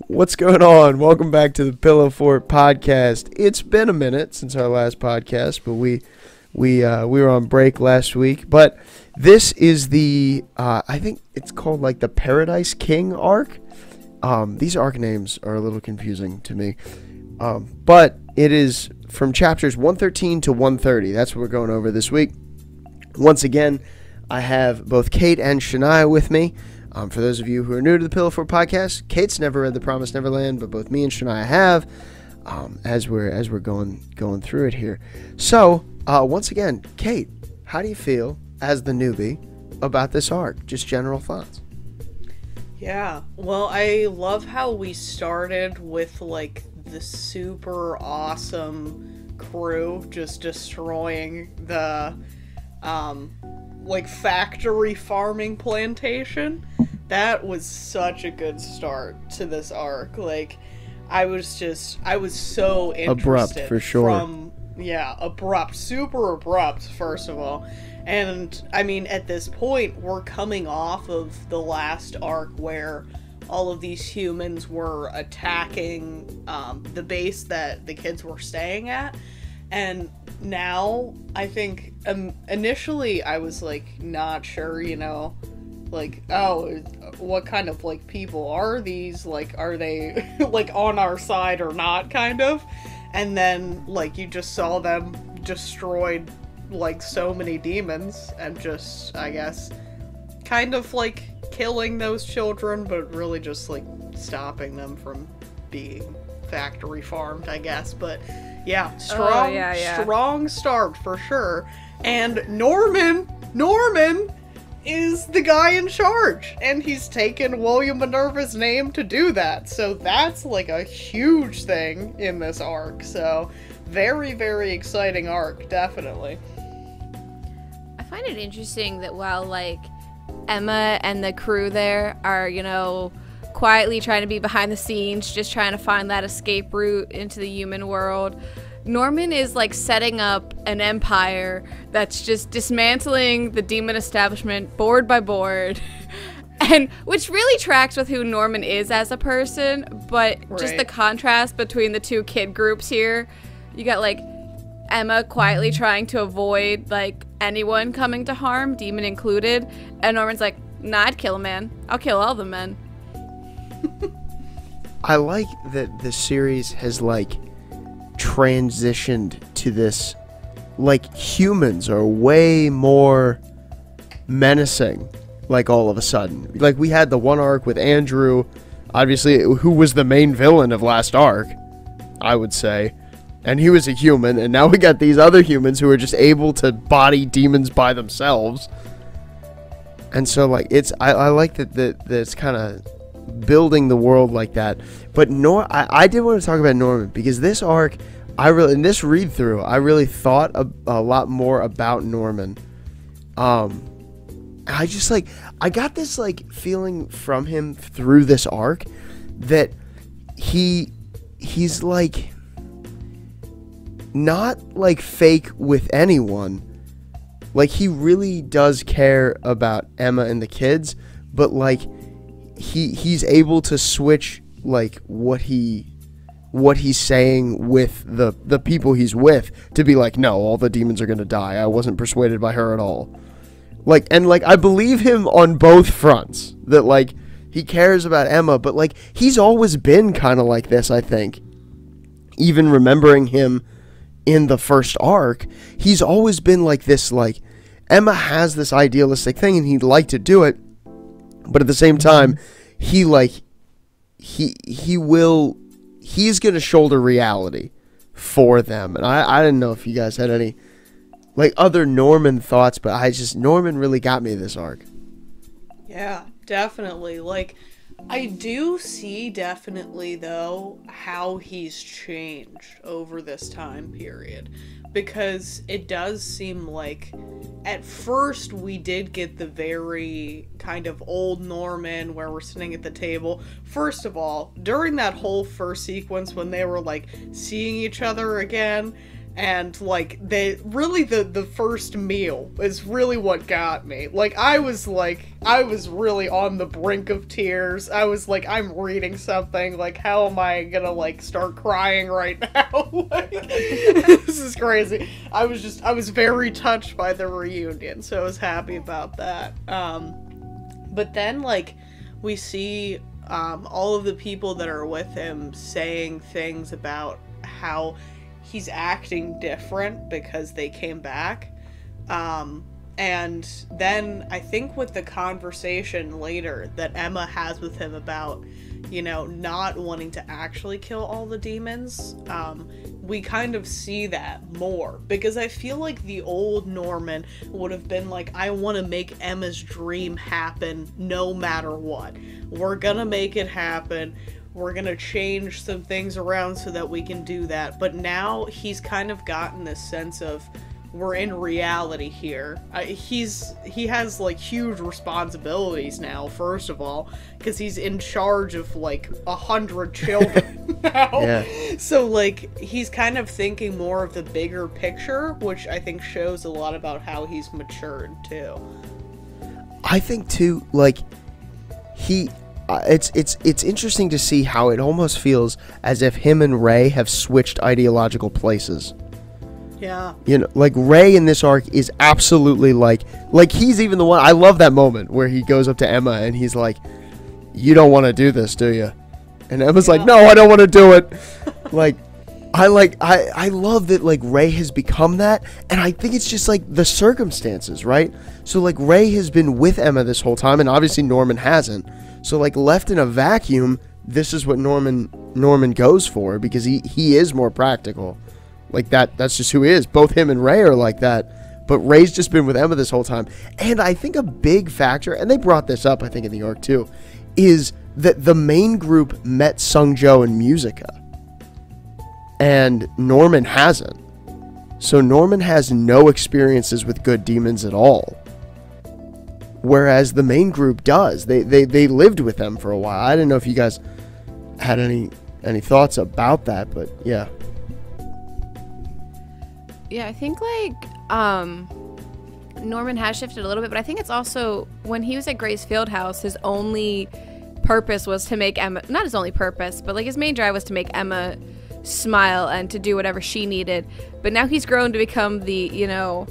What's going on? Welcome back to the Pillowfort podcast. It's been a minute since our last podcast, but we were on break last week. But this is the I think it's called like the Paradise King arc. These arc names are a little confusing to me, but it is from chapters 113 to 130. That's what we're going over this week. Once again, I have both Kate and Shania with me. For those of you who are new to the Pillowfort podcast, Kate's never read The Promised Neverland, but both me and Shania have, as we're going through it here. So, once again, Kate, how do you feel as the newbie about this arc? Just general thoughts. Yeah, well, I love how we started with, like, the super awesome crew just destroying the, like, factory farming plantation. That was such a good start to this arc. Like, I was so interested. Abrupt, for sure. Abrupt. Super abrupt, first of all. And, I mean, at this point, we're coming off of the last arc where all of these humans were attacking the base that the kids were staying at. And now, I think, initially I was, like, not sure, you know, like, oh, what kind of, like, people are these? Like, are they, like, on our side or not, kind of? And then, like, you just saw them destroyed, like, so many demons and just, I guess, kind of, like, killing those children, but really just, like, stopping them from being factory farmed, I guess. But, yeah, strong start, for sure. And Norman is the guy in charge, and he's taken William Minerva's name to do that, so that's like a huge thing in this arc. So very, very exciting arc, definitely. I find it interesting that while like Emma and the crew there are, you know, quietly trying to be behind the scenes, just trying to find that escape route into the human world, Norman is like setting up an empire that's just dismantling the demon establishment board by board, and which really tracks with who Norman is as a person, but just the contrast between the two kid groups here. You got like Emma quietly trying to avoid like anyone coming to harm, demon included, and Norman's like, nah, I'd kill a man. I'll kill all the men. I like that the series has like transitioned to this, like, humans are way more menacing, like, all of a sudden. Like, we had the one arc with Andrew, obviously, who was the main villain of last arc, I would say, and he was a human, and now we got these other humans who are just able to body demons by themselves. And so, like, I like that it's kind of building the world like that. But I did want to talk about Norman, because this arc, in this read through, I really thought a lot more about Norman. I just like, I got this like feeling from him through this arc that he's like not like fake with anyone. Like, he really does care about Emma and the kids, but like he's able to switch like what he's saying with the people he's with to be like, no, all the demons are gonna die. I wasn't persuaded by her at all. Like, and like, I believe him on both fronts, that like he cares about Emma, but like he's always been kind of like this, I think. Even remembering him in the first arc, he's always been like this, like Emma has this idealistic thing and he'd like to do it, but at the same time, he's going to shoulder reality for them. And I didn't know if you guys had any like other Norman thoughts, but Norman really got me this arc. Yeah, definitely. Like, I do see definitely, though, how he's changed over this time period. Because it does seem like, at first, we did get the very kind of old Norman where we're sitting at the table. First of all, during that whole first sequence when they were, like, seeing each other again, And, like, really the first meal is really what got me. Like, I was really on the brink of tears. I was like, I'm reading something, like, how am I gonna, like, start crying right now? Like, this is crazy. I was very touched by the reunion, so I was happy about that. But then, like, we see, all of the people that are with him saying things about how he's acting different because they came back. And then I think with the conversation later that Emma has with him about, you know, not wanting to actually kill all the demons, we kind of see that more. Because I feel like the old Norman would have been like, I want to make Emma's dream happen no matter what. We're gonna make it happen. We're gonna change some things around so that we can do that. But now he's kind of gotten this sense of, we're in reality here. He has, like, huge responsibilities now, first of all, because he's in charge of, like, 100 children now. Yeah. So, like, he's kind of thinking more of the bigger picture, which I think shows a lot about how he's matured, too. I think, too, like, it's interesting to see how it almost feels as if him and Ray have switched ideological places. Yeah. You know, like, Ray in this arc is absolutely like he's even the one. I love that moment where he goes up to Emma and he's like, you don't want to do this, do you? And Emma's like, no, I don't want to do it. I love that, like, Ray has become that, and I think it's just, like, the circumstances, right? So, like, Ray has been with Emma this whole time, and obviously Norman hasn't. So, like, left in a vacuum, this is what Norman goes for, because he is more practical. Like, that's just who he is. Both him and Ray are like that, but Ray's just been with Emma this whole time. And I think a big factor, and they brought this up, I think, in the arc too, is that the main group met Sung-Jo and Musica, and Norman hasn't. So Norman has no experiences with good demons at all, whereas the main group does. They lived with them for a while. I didn't know if you guys had any thoughts about that, but yeah. Yeah, I think, like, Norman has shifted a little bit, but I think it's also, when he was at Gray's Fieldhouse, his only purpose was to make Emma, not his only purpose, but, like, his main drive was to make Emma smile and to do whatever she needed. But now he's grown to become the, you know,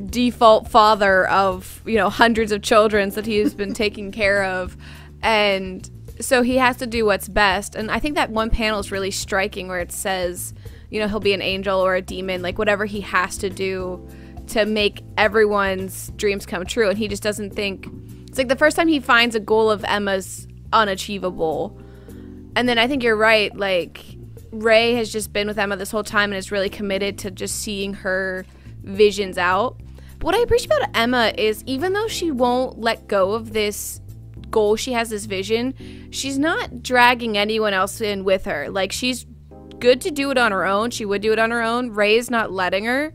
default father of, you know, hundreds of children that he's been taking care of. And so he has to do what's best. And I think that one panel is really striking where it says, you know, he'll be an angel or a demon, like, whatever he has to do to make everyone's dreams come true. And he just doesn't think, it's like the first time he finds a goal of Emma's unachievable. And then I think you're right, like, Ray has just been with Emma this whole time and is really committed to just seeing her visions out. But what I appreciate about Emma is, even though she won't let go of this goal, she has this vision, she's not dragging anyone else in with her. Like, she's good to do it on her own. She would do it on her own. Ray's not letting her.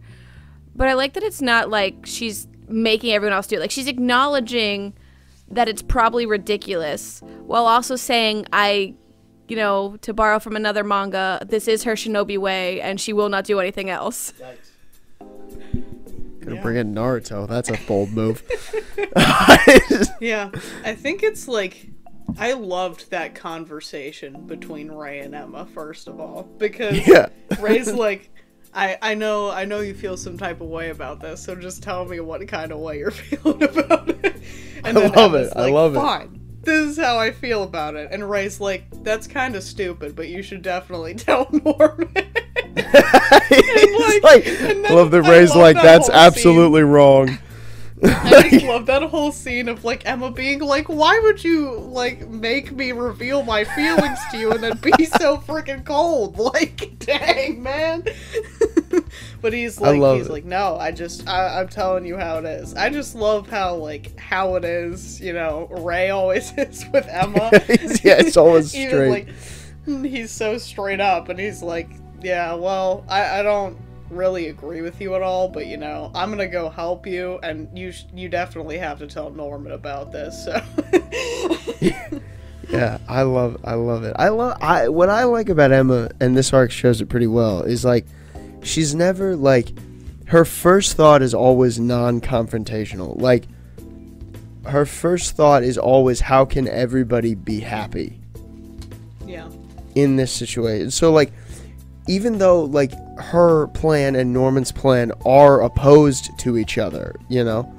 But I like that it's not like she's making everyone else do it. Like, she's acknowledging that it's probably ridiculous, while also saying, you know, to borrow from another manga, this is her shinobi way, and she will not do anything else. Gonna bring in Naruto. That's a bold move. Yeah, I think it's like, I loved that conversation between Ray and Emma, first of all, because Ray's like, I know you feel some type of way about this, so just tell me what kind of way you're feeling about it. And then Emma's like, I love it. Fine. This is how I feel about it. And Ray's like, that's kind of stupid, but you should definitely tell Norman. I love that Ray's like, that's absolutely wrong. I just love that whole scene of, like, Emma being like, why would you, like, make me reveal my feelings to you and then be so freaking cold? Like, dang, man. But he's like, no, I'm telling you how it is. I just love how it is, you know, Ray always is with Emma. Yeah, it's always straight. Like, he's so straight up, and he's like, yeah, well, I don't really agree with you at all, but, you know, I'm gonna go help you, and you definitely have to tell Norman about this. So yeah, I love it. What I like about Emma, and this arc shows it pretty well, is like she's never, like, her first thought is always non-confrontational. Like, her first thought is always, how can everybody be happy? Yeah. In this situation. So, like, even though, like, her plan and Norman's plan are opposed to each other, you know?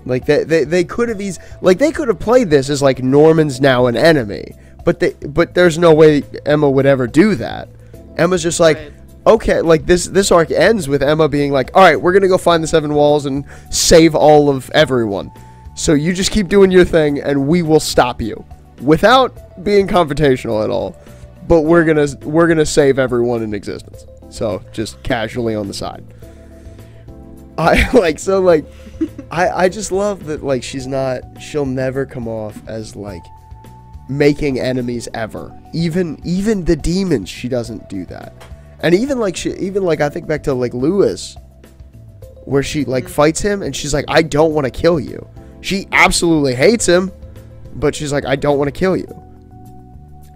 Like, they could have they could have played this as, like, Norman's now an enemy. But there's no way Emma would ever do that. Emma's just like, right. Okay, like, this arc ends with Emma being like, all right, we're going to go find the 7 walls and save all of everyone. So you just keep doing your thing, and we will stop you. Without being confrontational at all. But we're gonna save everyone in existence. So, just casually on the side. I just love that, like, she'll never come off as, like, making enemies ever. Even the demons, she doesn't do that. And even I think back to, like, Lewis, where she, like, fights him, and she's like, I don't want to kill you. She absolutely hates him, but she's like, I don't want to kill you.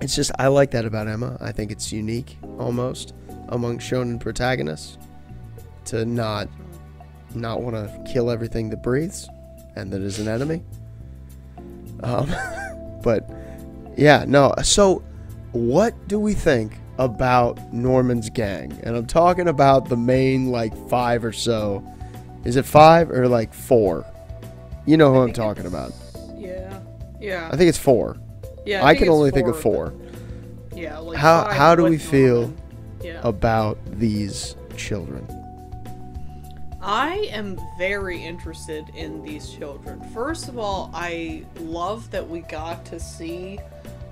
It's just, I like that about Emma. I think it's unique, almost, among shonen protagonists, to not want to kill everything that breathes and that is an enemy. But, yeah, no. So, what do we think about Norman's gang? And I'm talking about the main, like, 5 or so. Is it 5 or, like, 4? You know who I'm talking about. Yeah. I think it's 4. Yeah, I can only think of 4. Yeah, like how do we feel Yeah. about these children? I am very interested in these children. First of all, I love that we got to see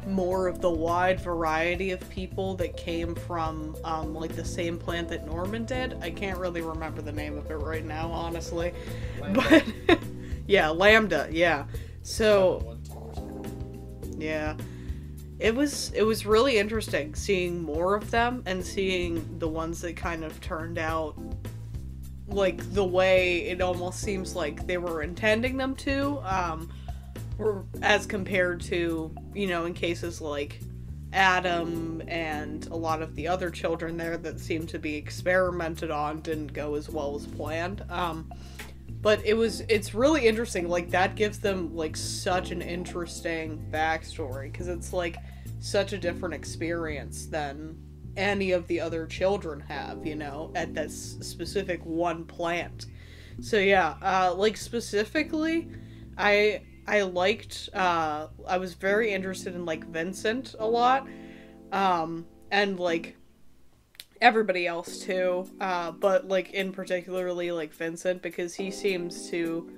more of the wide variety of people that came from like the same plant that Norman did. I can't really remember the name of it right now, honestly. Lambda. But yeah, Lambda, yeah. So yeah. It was really interesting seeing more of them and seeing the ones that kind of turned out like the way it almost seems like they were intending them to, as compared to, you know, in cases like Adam and a lot of the other children there that seemed to be experimented on didn't go as well as planned. But it's really interesting, like, that gives them, like, such an interesting backstory, because it's, like, such a different experience than any of the other children have, you know, at that specific one plant. So, yeah, like, specifically, I liked, I was very interested in, like, Vincent a lot, and, like, everybody else too, but like in particularly like Vincent, because he seems to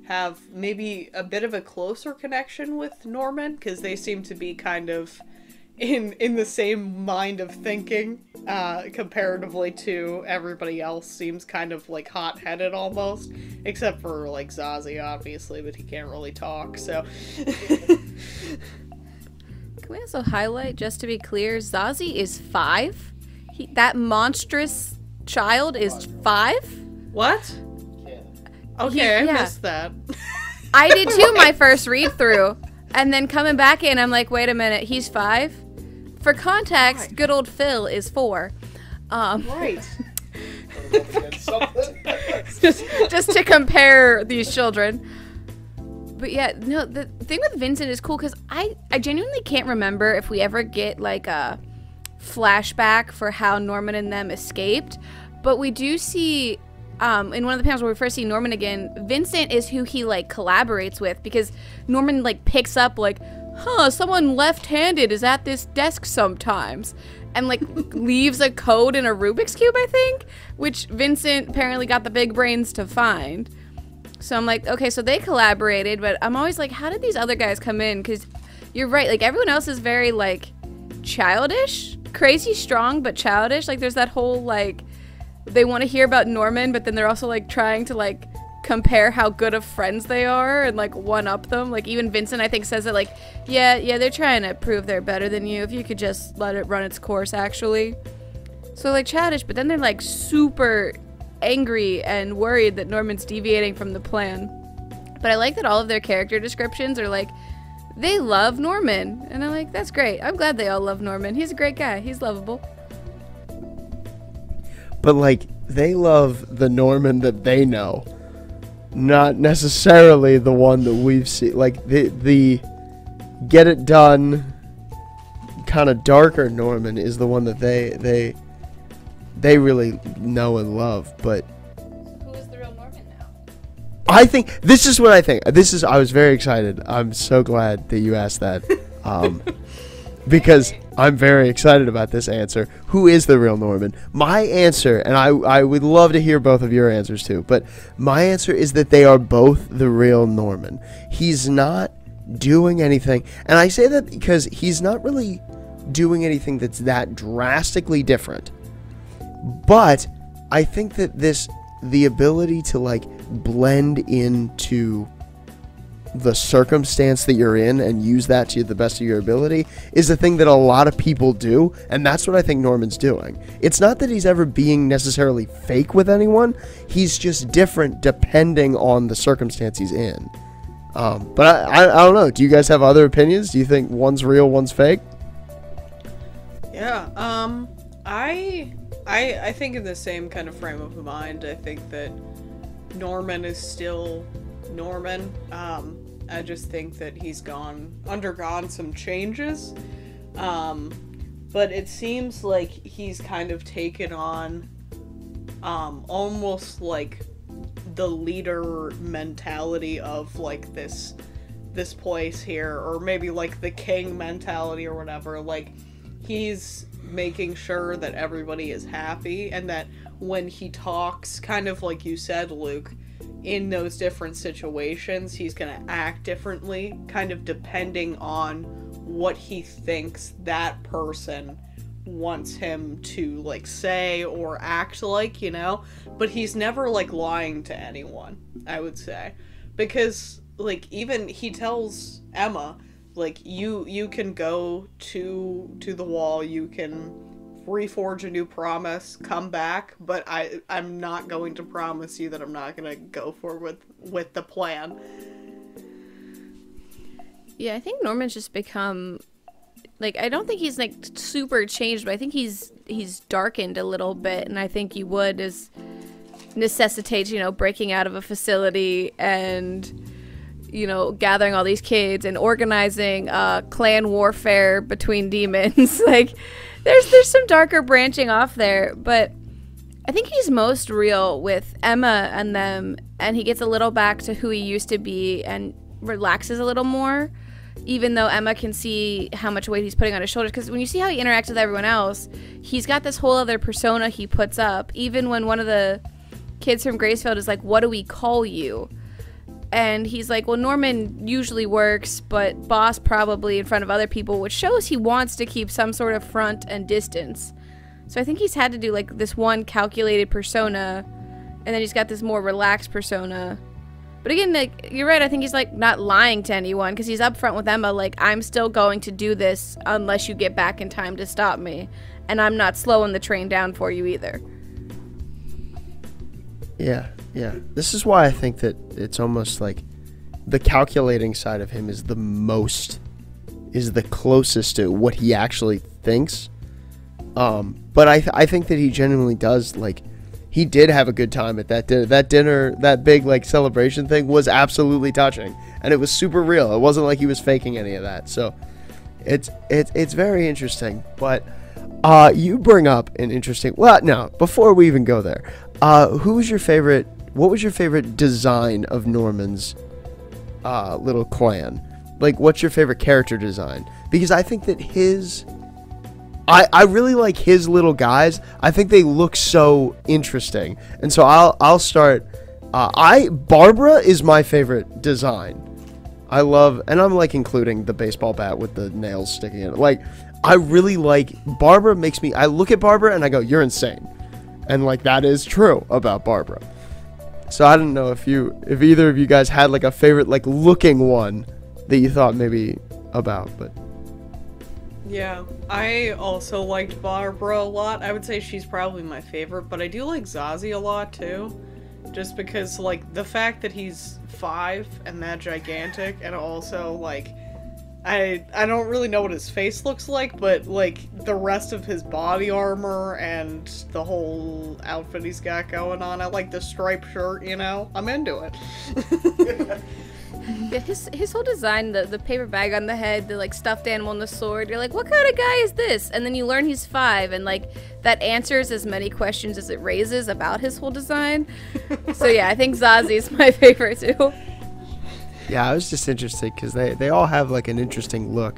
have maybe a bit of a closer connection with Norman, because they seem to be kind of in the same mind of thinking, comparatively to everybody else. Seems kind of like hot-headed almost, except for like Zazie, obviously, but he can't really talk, so. Can we also highlight, just to be clear, Zazie is 5? That monstrous child is 5? What? Okay, I missed that. I did too, my first read through. And then coming back in, I'm like, wait a minute, he's 5? For context, good old Phil is 4. Right. just to compare these children. But yeah, no, the thing with Vincent is cool, because I genuinely can't remember if we ever get like a flashback for how Norman and them escaped, but we do see in one of the panels where we first see Norman again, Vincent is who he like collaborates with, because Norman like picks up like, someone left-handed is at this desk sometimes, and like leaves a code in a Rubik's Cube, I think, which Vincent apparently got the big brains to find. So I'm like, okay, so they collaborated, but I'm always like, how did these other guys come in? Because you're right, like everyone else is very like childish, crazy strong, but childish. Like there's that whole like, they want to hear about Norman, but then they're also like trying to like compare how good of friends they are and like one up them. Like even Vincent, I think, says that like, yeah, they're trying to prove they're better than you. If you could just let it run its course, actually. So like childish, but then they're like super angry and worried that Norman's deviating from the plan. But I like that all of their character descriptions are like, they love Norman. And I'm like, that's great. I'm glad they all love Norman. He's a great guy. He's lovable. but like they love the Norman that they know, not necessarily the one that we've seen. Like the get it done kind of darker Norman is the one that they really know and love. But who is the real Norman now? I think this is what I think. I was very excited. I'm so glad that you asked that. Because I'm very excited about this answer. Who is the real Norman? My answer, and I would love to hear both of your answers too, but my answer is that they are both the real Norman. He's not doing anything, and I say that because he's not really doing anything that's that drastically different. But I think that the ability to like blend into the circumstance that you're in and use that to the best of your ability is the thing that a lot of people do, and that's what I think Norman's doing. It's not that he's ever being necessarily fake with anyone, he's just different depending on the circumstance he's in. But I don't know, do you guys have other opinions? Do you think one's real, one's fake? Yeah, I think in the same kind of frame of mind. I think that Norman is still Norman. I just think that he's undergone some changes. But it seems like he's kind of taken on almost like the leader mentality of like this place here, or maybe like the king mentality or whatever. Like he's making sure that everybody is happy, and that when he talks, kind of like you said, Luke, in those different situations, he's gonna act differently, kind of depending on what he thinks that person wants him to, like, say or act like, you know? But he's never, like, lying to anyone, I would say. Because, like, even he tells Emma, like, you can go to the wall, you can reforge a new promise, come back, but I'm not going to promise you that I'm not gonna go forward with the plan. Yeah, I think Norman's just become, like, I don't think he's like super changed, but I think he's darkened a little bit, and I think he would is necessitates, you know, breaking out of a facility and, you know, gathering all these kids and organizing clan warfare between demons. Like, there's some darker branching off there, but I think he's most real with Emma and them, and he gets a little back to who he used to be and relaxes a little more, even though Emma can see how much weight he's putting on his shoulders. Because when you see how he interacts with everyone else, he's got this whole other persona he puts up. Even when one of the kids from Gracefield is like, "What do we call you?" And he's like, well, Norman usually works, but boss probably in front of other people, which shows he wants to keep some sort of front and distance. So I think he's had to do like this one calculated persona, and then he's got this more relaxed persona. But again, like, you're right, I think he's like not lying to anyone, because he's upfront with Emma, like, I'm still going to do this unless you get back in time to stop me, and I'm not slowing the train down for you either. Yeah. This is why I think that it's almost like the calculating side of him is the closest to what he actually thinks. But I think that he genuinely does, like, he did have a good time at that dinner. That big, like, celebration thing was absolutely touching, and it was super real. It wasn't like he was faking any of that. So it's very interesting. But you bring up an interesting, well, no, before we even go there, what was your favorite design of Norman's little clan? Like, what's your favorite character design? Because I think that I really like his little guys. I think they look so interesting. And so I'll start. Barbara is my favorite design. I love, and I'm like including the baseball bat with the nails sticking in it. Like, I really like, Barbara makes me, I look at Barbara and I go, you're insane. And like, that is true about Barbara. So I don't know if either of you guys had like a favorite like looking one that you thought maybe about, but. Yeah, I also liked Barbara a lot. I would say she's probably my favorite, but I do like Zazie a lot too. Just because, like, the fact that he's 5 and that gigantic, and also, like, I don't really know what his face looks like, but like the rest of his body armor and the whole outfit he's got going on. I like the striped shirt, you know? I'm into it. Yeah, his whole design, the paper bag on the head, the like stuffed animal and the sword, you're like, what kind of guy is this? And then you learn he's 5, and like that answers as many questions as it raises about his whole design. So yeah, I think Zazie is my favorite too. Yeah, I was just interested because they all have like an interesting look.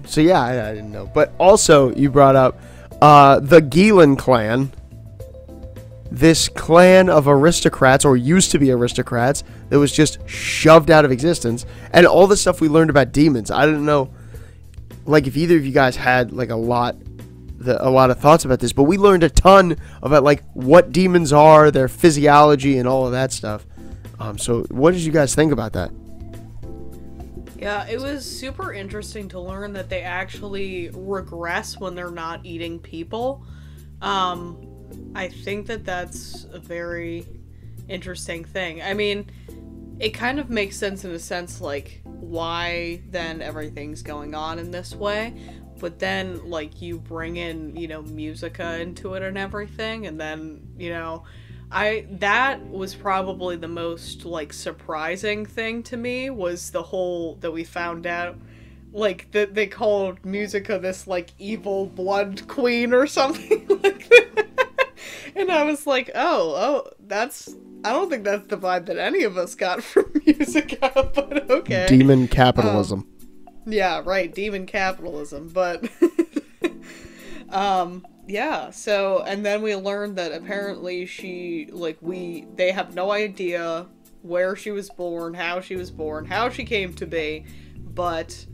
So yeah, I didn't know. But also, you brought up the Gielan clan. This clan of aristocrats, or used to be aristocrats, that was just shoved out of existence. And all the stuff we learned about demons. I didn't know, like, if either of you guys had like a lot of thoughts about this. But we learned a ton about like what demons are, their physiology, and all of that stuff. So what did you guys think about that? Yeah, it was super interesting to learn that they actually regress when they're not eating people. I think that that's a very interesting thing. I mean, it kind of makes sense in a sense, like, why then everything's going on in this way. But then, like, you bring in, you know, Musica into it and everything, and then, you know, that was probably the most, like, surprising thing to me, was the whole, that we found out, like, that they called Musica this, like, evil blood queen or something like that. And I was like, oh, I don't think that's the vibe that any of us got from Musica, but okay. Demon capitalism. Yeah, right, demon capitalism, but, yeah, so, and then we learned that apparently they have no idea where she was born, how she came to be, but,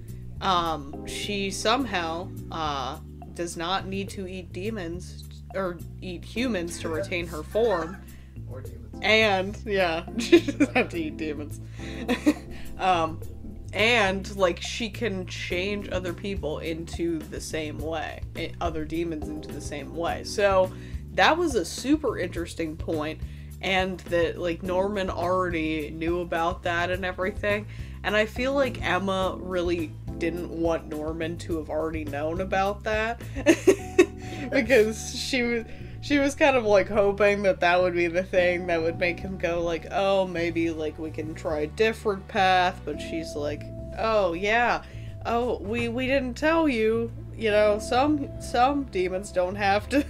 she somehow, does not need to eat demons, or eat humans to retain her form. Or demons. And, yeah, she doesn't have to eat demons. And, like, she can change other people into the same way. Other demons into the same way. So, that was a super interesting point. And that, like, Norman already knew about that and everything. And I feel like Emma really didn't want Norman to have already known about that. Because she was kind of like hoping that would be the thing that would make him go like, oh, maybe like we can try a different path. But she's like, oh yeah, oh we didn't tell you, you know, some demons don't have to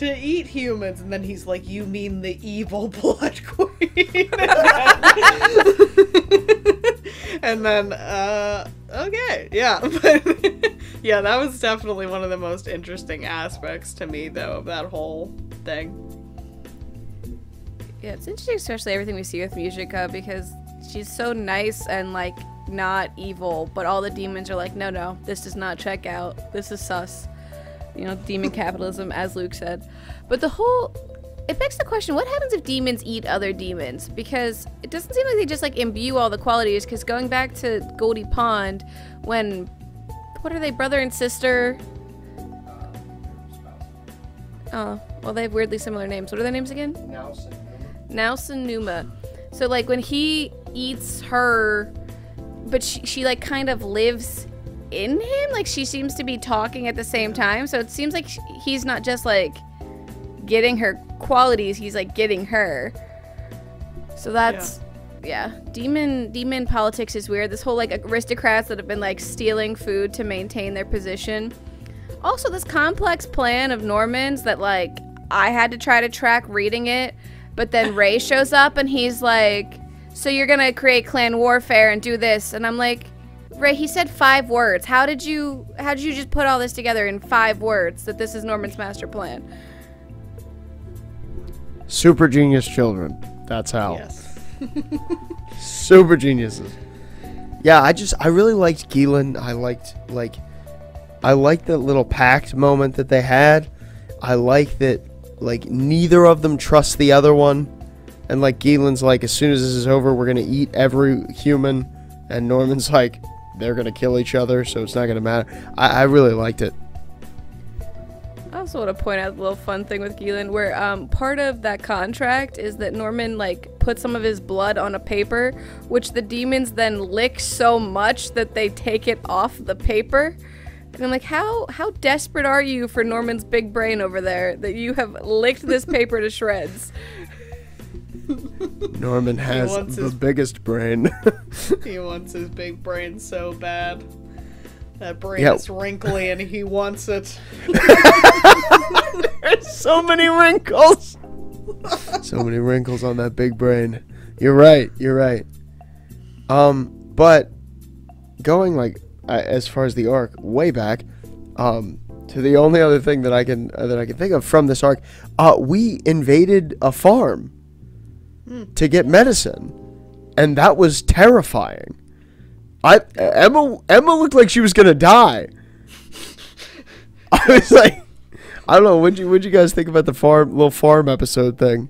eat humans. And then he's like, you mean the evil blood queen? And then okay, yeah. But yeah, that was definitely one of the most interesting aspects to me, though, of that whole thing. Yeah, it's interesting, especially everything we see with Musica, because she's so nice and, like, not evil, but all the demons are like, no, this does not check out. This is sus. You know, demon capitalism, as Luke said. But it begs the question, what happens if demons eat other demons? Because it doesn't seem like they just, like, imbue all the qualities, because going back to Goldie Pond, when... What are they, brother and sister? Oh, well, they have weirdly similar names. What are their names again? Naus and Numa. So, like, when he eats her, but she like, kind of lives in him? Like, she seems to be talking at the same time. So it seems like he's not just, like, getting her qualities. He's, like, getting her. So that's... Yeah, demon politics is weird. This whole, like, aristocrats that have been, like, stealing food to maintain their position. Also, this complex plan of Norman's that, like, I had to try to track reading it, but then Ray shows up and he's like, so you're gonna create clan warfare and do this. And I'm like, Ray, he said 5 words. How did you just put all this together in 5 words that this is Norman's master plan? Super genius children. That's how. Yes. Super geniuses. Yeah, I really liked Gielan. I liked the little pact moment that they had. I like that, like, neither of them trust the other one. And, like, Gielan's like, as soon as this is over, we're gonna eat every human. And Norman's like, they're gonna kill each other, so it's not gonna matter. I really liked it. Oh, also want to point out a little fun thing with Gillen, where part of that contract is that Norman like puts some of his blood on a paper, which the demons then lick so much that they take it off the paper. And I'm like, how desperate are you for Norman's big brain over there that you have licked this paper to shreds? Norman has the biggest brain. He wants his big brain so bad. That brain is wrinkly and he wants it. There's so many wrinkles. So many wrinkles on that big brain. You're right. But going like as far as the arc way back, to the only other thing that I can think of from this arc, we invaded a farm to get medicine, and that was terrifying. Emma looked like she was gonna die. I was like, I don't know. What'd you guys think about the little farm episode thing?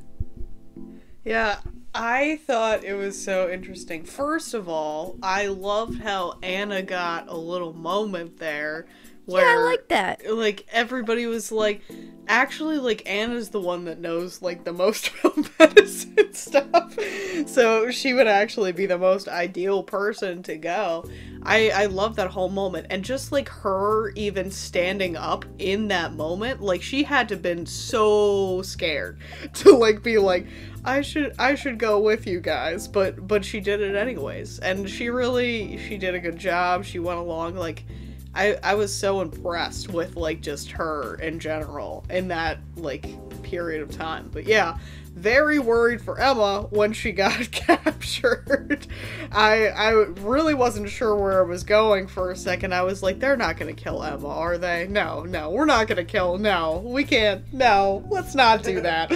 Yeah, I thought it was so interesting. First of all, I loved how Anna got a little moment there. Where, yeah, I like that. Like, everybody was like, actually, like, Anna's the one that knows, like, the most about medicine stuff. So she would actually be the most ideal person to go. I love that whole moment. And just, like, her even standing up in that moment, like, she had to have been so scared to, like, be like, I should go with you guys. But she did it anyways. And she did a good job. She went along, like... I was so impressed with, like, just her in general in that, like, period of time. But yeah, very worried for Emma when she got captured. I really wasn't sure where it was going for a second. I was like, they're not gonna kill Emma, are they? No, we're not gonna kill. No, we can't. No, let's not do that.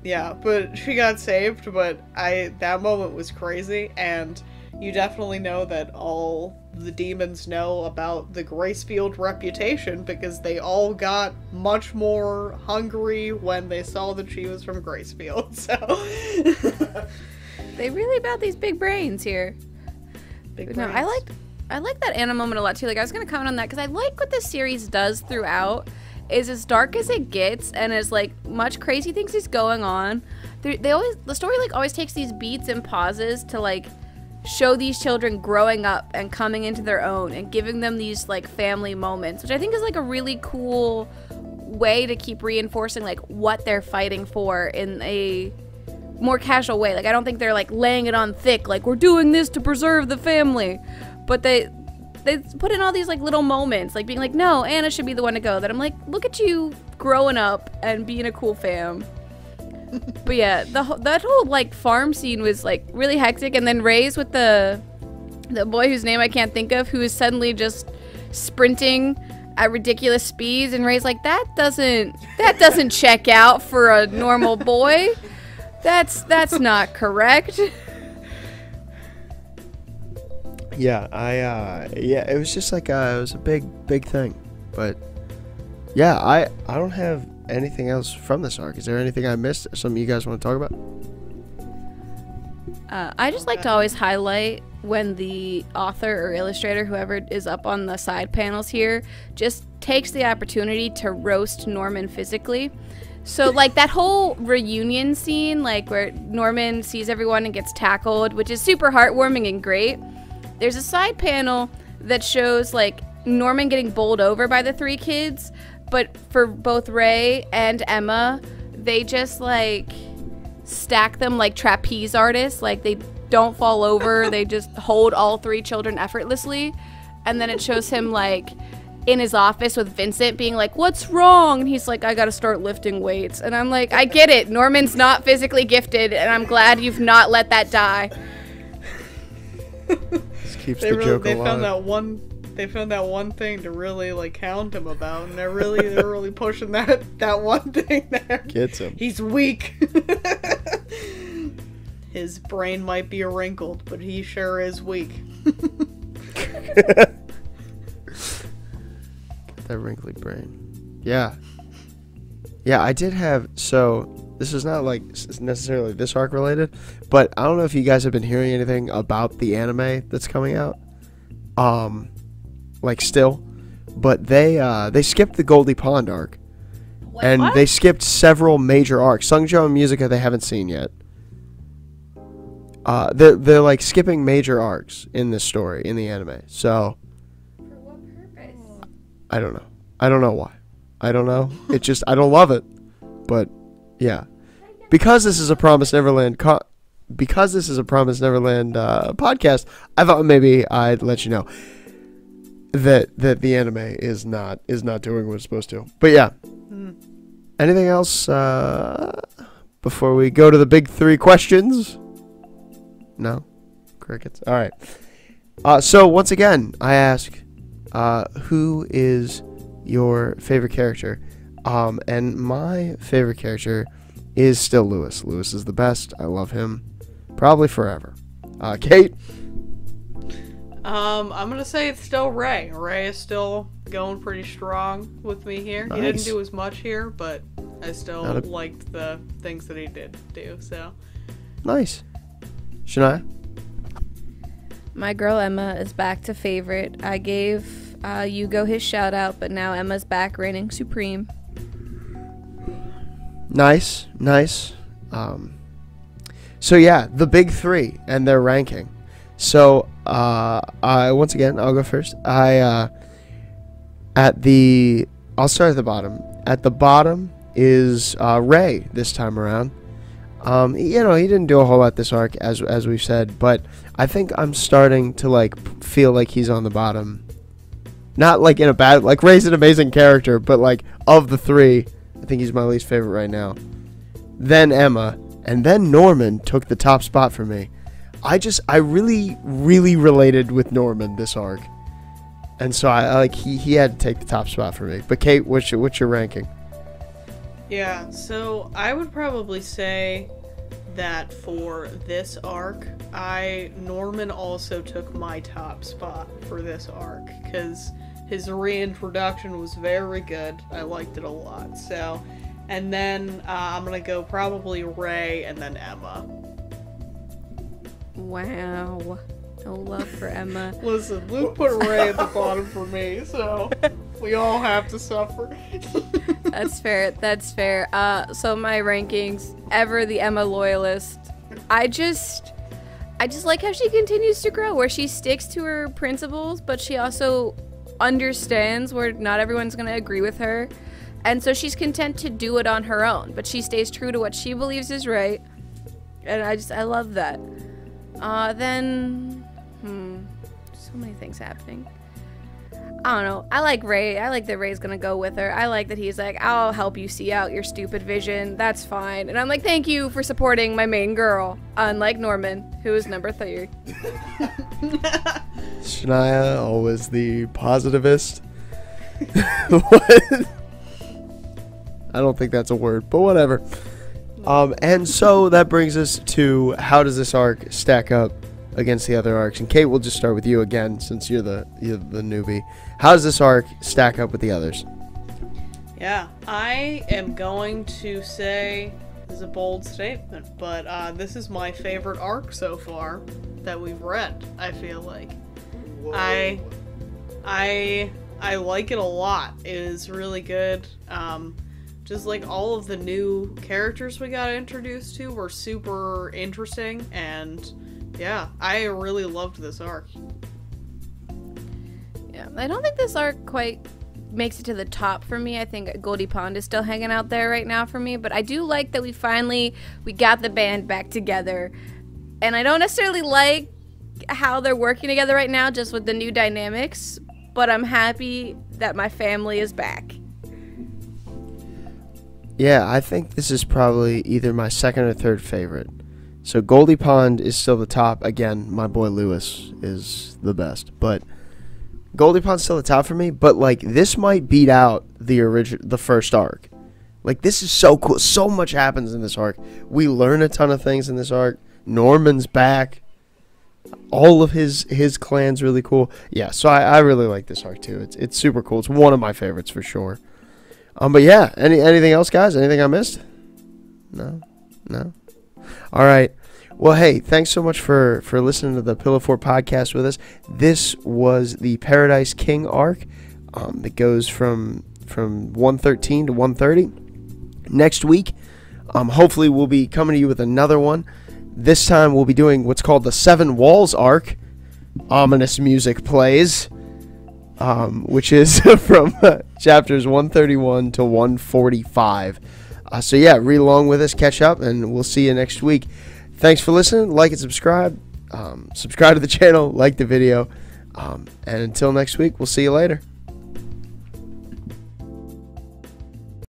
Yeah, but she got saved, but that moment was crazy, and you definitely know that all the demons know about the Gracefield reputation because they all got much more hungry when they saw that she was from Gracefield, so... They really about these big brains here. Big brains. No, I like that Anna moment a lot too. Like, I was gonna comment on that because I like what this series does throughout. Is as dark as it gets, and as like much crazy things is going on. The story like always takes these beats and pauses to like show these children growing up and coming into their own and giving them these like family moments, which I think is like a really cool way to keep reinforcing like what they're fighting for in a more casual way. Like, I don't think they're like laying it on thick, like we're doing this to preserve the family, but they put in all these like little moments, like being like, no, Anna should be the one to go. That I'm like, look at you growing up and being a cool fam. But yeah, that whole like farm scene was like really hectic, and then Ray's with the boy whose name I can't think of, who is suddenly just sprinting at ridiculous speeds, and Ray's like, that doesn't check out for a normal boy. That's not correct. Yeah, it was just like it was a big thing, but yeah, I don't have anything else from this arc. Is there anything I missed? Something you guys want to talk about? I just like to always highlight when the author or illustrator, whoever is up on the side panels here, just takes the opportunity to roast Norman physically. So like that whole reunion scene, like where Norman sees everyone and gets tackled, which is super heartwarming and great. There's a side panel that shows like Norman getting bowled over by the three kids, but for both Ray and Emma, they just like stack them like trapeze artists. Like they don't fall over, they just hold all three children effortlessly. And then it shows him like in his office with Vincent being like, what's wrong? And he's like, I gotta start lifting weights. And I'm like, I get it, Norman's not physically gifted, and I'm glad you've not let that die. This keeps the joke alive. They found that one thing to really like hound him about, and they're really pushing that one thing there. Gets him. He's weak. His brain might be wrinkled, but he sure is weak. That wrinkly brain. Yeah, I did have, so this is not like necessarily this arc related, but I don't know if you guys have been hearing anything about the anime that's coming out. Like still, but they skipped the Goldie Pond arc. Wait, And what? they skipped several major arcs. Sungjo and Musica they haven't seen yet. They're like skipping major arcs in this story in the anime. So For what purpose? I don't know. I don't know why. I don't know. It just I don't love it. But yeah, because this is a Promised Neverland podcast, I thought maybe I'd let you know that the anime is not doing what it's supposed to. But yeah. Anything else before we go to the big three questions? No? Crickets. All right. So once again, I ask, who is your favorite character? And my favorite character is still Lewis. Lewis is the best. I love him probably forever. Kate? I'm gonna say it's still Ray. Ray is still going pretty strong with me here. He didn't Nice. do as much here, but I still Not a- liked the things that he did do, so. Nice. Shania? My girl Emma is back to favorite. I gave Yugo his shout out, but now Emma's back reigning supreme. Nice. So yeah, the big three and their ranking. So once again, I'll go first. I'll start at the bottom. At the bottom is Ray this time around. He didn't do a whole lot this arc, as we've said, but I think I'm starting to like feel like he's on the bottom. Not like in a bad, like Ray's an amazing character, but like of the three, I think he's my least favorite right now. Then Emma, and then Norman took the top spot for me. I really, really related with Norman this arc, and so I like he had to take the top spot for me. But Kate, what's your ranking? Yeah, so I would probably say that for this arc, Norman also took my top spot for this arc, because his reintroduction was very good. I liked it a lot, so. And then I'm gonna go probably Ray and then Emma. Wow. No love for Emma. Listen, Luke put Ray at the bottom for me, so we all have to suffer. That's fair. So my rankings, ever the Emma loyalist. I just like how she continues to grow, where she sticks to her principles, but she also understands where not everyone's going to agree with her. And so she's content to do it on her own, but she stays true to what she believes is right. And I love that. So many things happening. I don't know. I like Ray. I like that Ray's gonna go with her. I like that he's like, I'll help you see out your stupid vision. That's fine. And I'm like, thank you for supporting my main girl. Unlike Norman, who is number 3. Shania, always the positivist. What? I don't think that's a word, but whatever. And so that brings us to how does this arc stack up against the other arcs? And Kate, we'll just start with you again since you're the newbie. How does this arc stack up with the others? Yeah, I am going to say, this is a bold statement, but this is my favorite arc so far that we've read, I feel like. Whoa. I like it a lot. It is really good. Just like all of the new characters we got introduced to were super interesting, and yeah, I really loved this arc. Yeah, I don't think this arc quite makes it to the top for me. I think Goldie Pond is still hanging out there right now for me, but I do like that we got the band back together. And I don't necessarily like how they're working together right now, just with the new dynamics, but I'm happy that my family is back. Yeah, I think this is probably either my second or third favorite. So Goldie Pond is still the top. Again, my boy Lewis is the best, but Goldie Pond's still the top for me. But like, this might beat out the first arc. Like, this is so cool. So much happens in this arc. We learn a ton of things in this arc. Norman's back. All of his clan's really cool. Yeah, so I really like this arc too. It's super cool. It's one of my favorites for sure. But yeah, anything else, guys? Anything I missed? No. All right. Well, hey, thanks so much for listening to the Pillowfort podcast with us. This was the Paradise King arc. that goes from 113 to 130. Next week, hopefully we'll be coming to you with another one. This time we'll be doing what's called the Seven Walls arc. Ominous music plays, which is from chapters 131 to 145. So yeah, read along with us, catch up, and we'll see you next week. Thanks for listening. Like and subscribe. Subscribe to the channel, like the video. And until next week, we'll see you later.